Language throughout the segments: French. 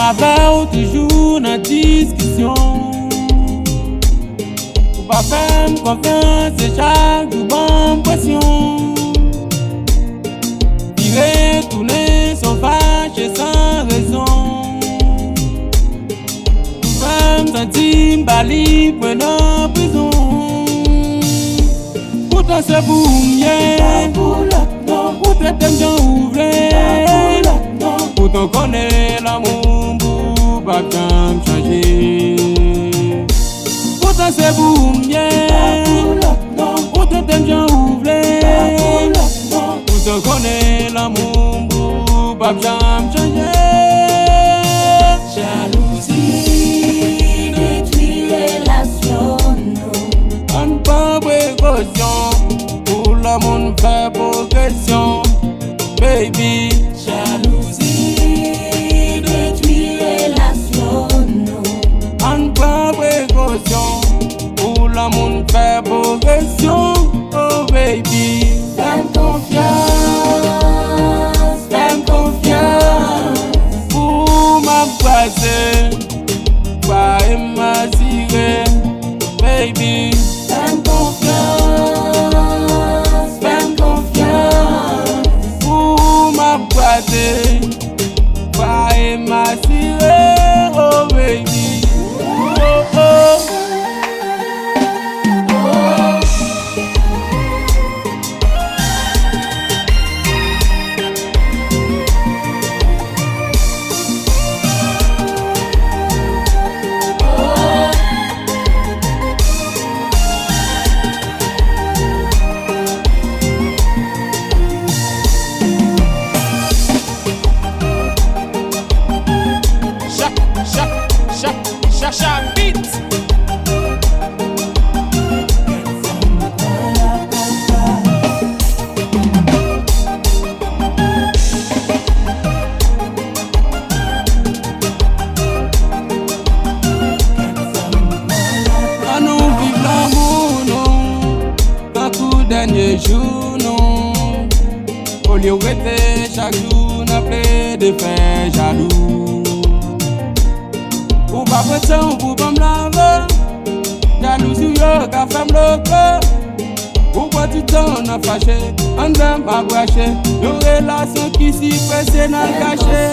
m'avait toujours dans discussion. Pour pas faire confiance et chaque jour bonne pression. Tirer, tourner, sans fâcher, sans raison. Femme sentir bali, prenant prison. Pourtant c'est pour rien. Pourtant t'aimes bien ouvrir. Pourtant connaît l'amour pour pas bien changer. Pourtant c'est pour bien. Pourtant t'aimes bien ouvrir. Pourtant connaît l'amour pour pas bien changer. Jalousie détruit relation. En pas précaution, pour le monde fait progression, baby. Jalousie détruit relation. En pas précaution, pour le monde fait progression, oh baby. Fais confiance, fais confiance. Pour m'embrasser, pas m'attirer, baby. Fais confiance, fais confiance. Pour m'embrasser, pas m'attirer, oh baby. Oh oh. Chaque beat. À nous vivre l'amour, non. Dans tout dernier jour, non. Au lieu de rester chaque jour, n'a plus de faire jaloux. Ou pas prétendre pour pas me laver. Jalousie yo ka fait me loco. Ou pas du temps n'a fâché. On va m'abracher. Une relation qui s'y presse dans le cachet.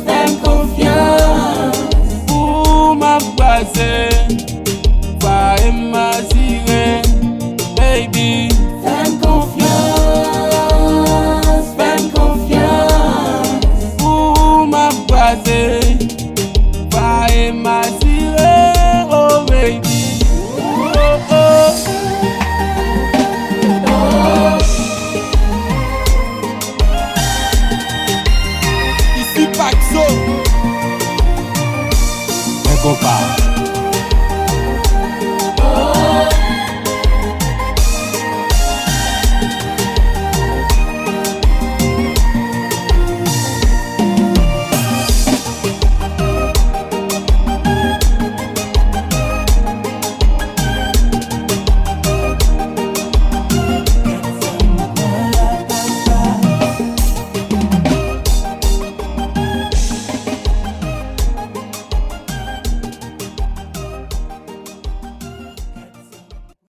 Fais confiance. Pour m'abracher.